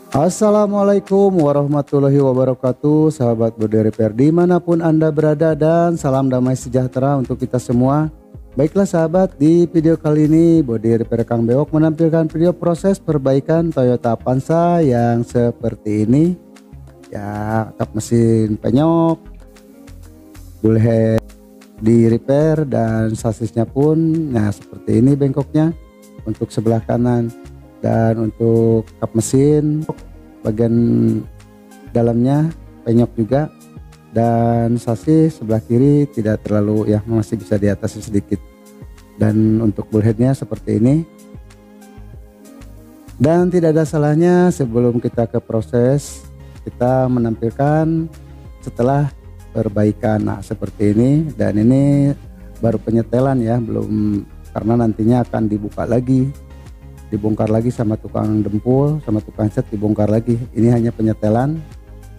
Assalamualaikum warahmatullahi wabarakatuh, sahabat Body Repair dimanapun Anda berada, dan salam damai sejahtera untuk kita semua. Baiklah sahabat, di video kali ini Body Repair Kang Bewok menampilkan video proses perbaikan Toyota Avanza yang seperti ini. Ya, kap mesin penyok, bullhead di repair, dan sasisnya pun nah seperti ini bengkoknya untuk sebelah kanan. Dan untuk kap mesin bagian dalamnya penyok juga, dan sasis sebelah kiri tidak terlalu ya, masih bisa diatasi sedikit. Dan untuk bullheadnya seperti ini. Dan tidak ada salahnya sebelum kita ke proses, kita menampilkan setelah perbaikan. Nah seperti ini, dan ini baru penyetelan ya, belum, karena nantinya akan dibuka lagi, dibongkar lagi sama tukang dempul, sama tukang cat, dibongkar lagi. Ini hanya penyetelan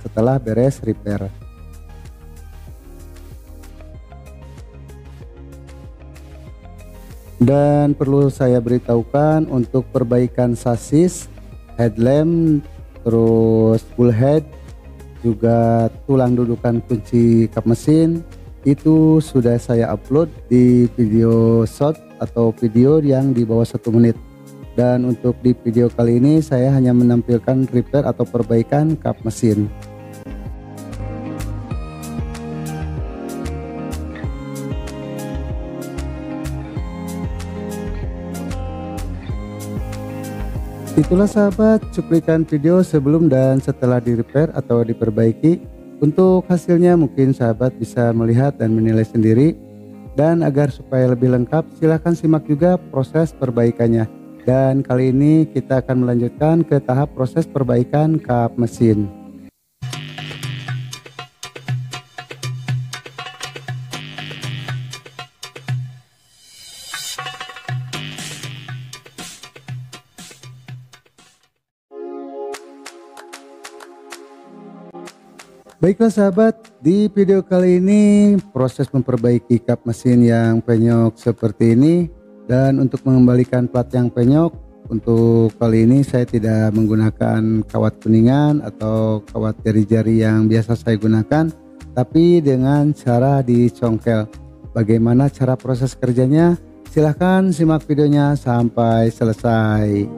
setelah beres repair. Dan perlu saya beritahukan untuk perbaikan sasis, headlamp, terus bullhead, juga tulang dudukan kunci kap mesin, itu sudah saya upload di video short atau video yang di bawah 1 menit. Dan untuk di video kali ini saya hanya menampilkan repair atau perbaikan kap mesin. Itulah sahabat cuplikan video sebelum dan setelah di repair atau diperbaiki. Untuk hasilnya mungkin sahabat bisa melihat dan menilai sendiri. Dan agar supaya lebih lengkap, silahkan simak juga proses perbaikannya. Dan kali ini kita akan melanjutkan ke tahap proses perbaikan kap mesin. Baiklah sahabat, di video kali ini proses memperbaiki kap mesin yang penyok seperti ini. Dan untuk mengembalikan plat yang penyok, untuk kali ini saya tidak menggunakan kawat kuningan atau kawat jari-jari yang biasa saya gunakan, tapi dengan cara dicongkel. Bagaimana cara proses kerjanya? Silahkan simak videonya sampai selesai.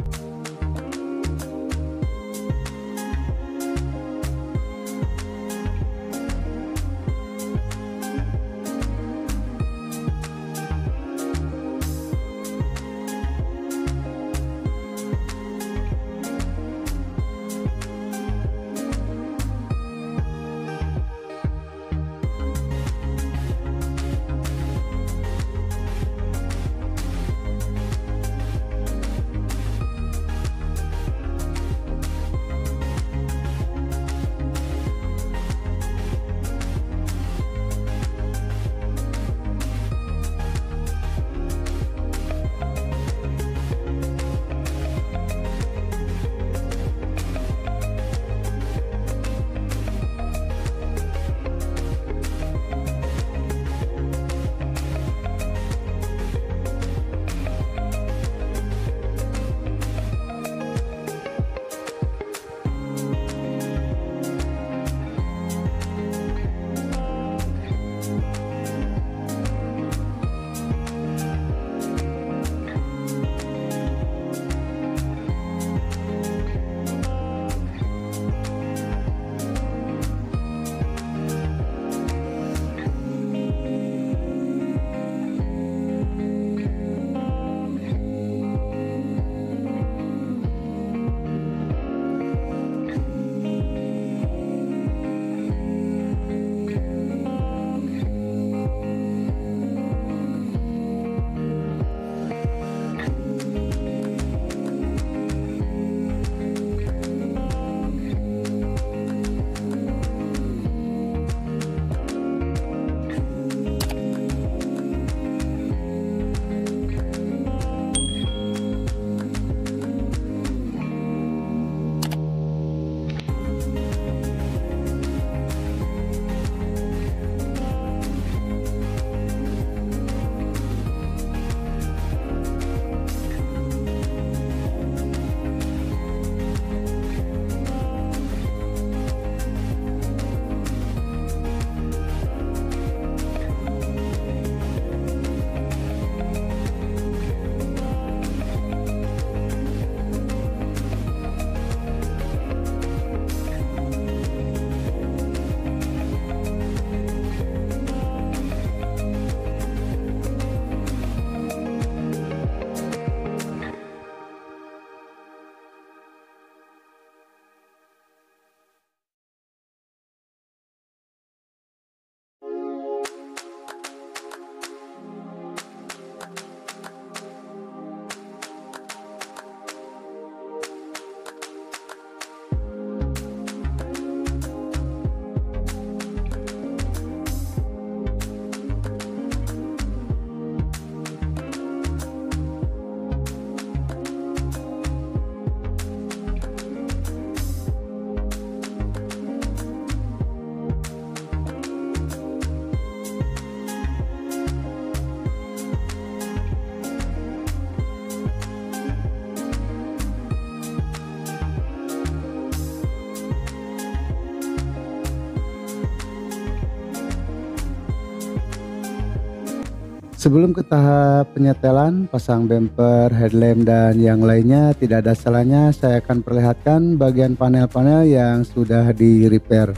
Sebelum ke tahap penyetelan, pasang bumper, headlamp dan yang lainnya, tidak ada salahnya saya akan perlihatkan bagian panel-panel yang sudah di repair.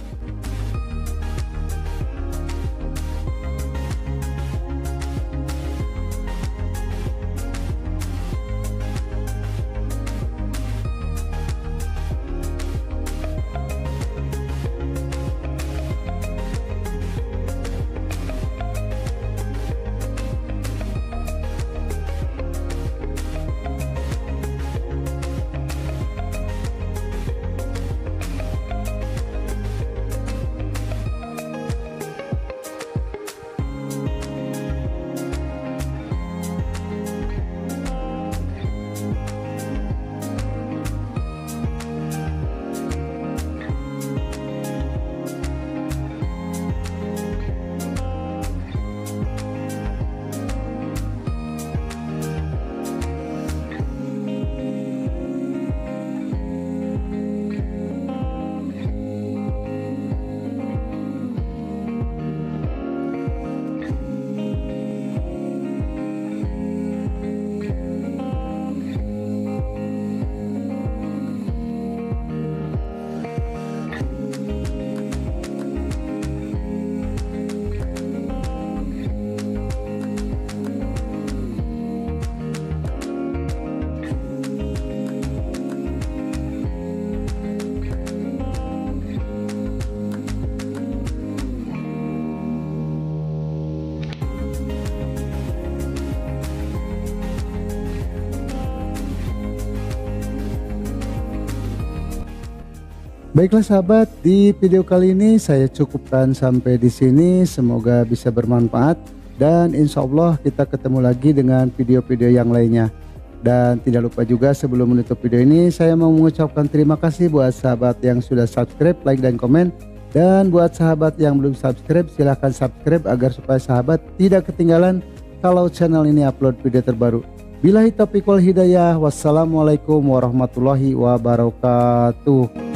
Baiklah sahabat, di video kali ini saya cukupkan sampai di sini. Semoga bisa bermanfaat dan insya Allah kita ketemu lagi dengan video-video yang lainnya. Dan tidak lupa juga sebelum menutup video ini saya mau mengucapkan terima kasih buat sahabat yang sudah subscribe, like dan komen. Dan buat sahabat yang belum subscribe silahkan subscribe agar supaya sahabat tidak ketinggalan kalau channel ini upload video terbaru. Billahi taufiq wal hidayah. Wassalamualaikum warahmatullahi wabarakatuh.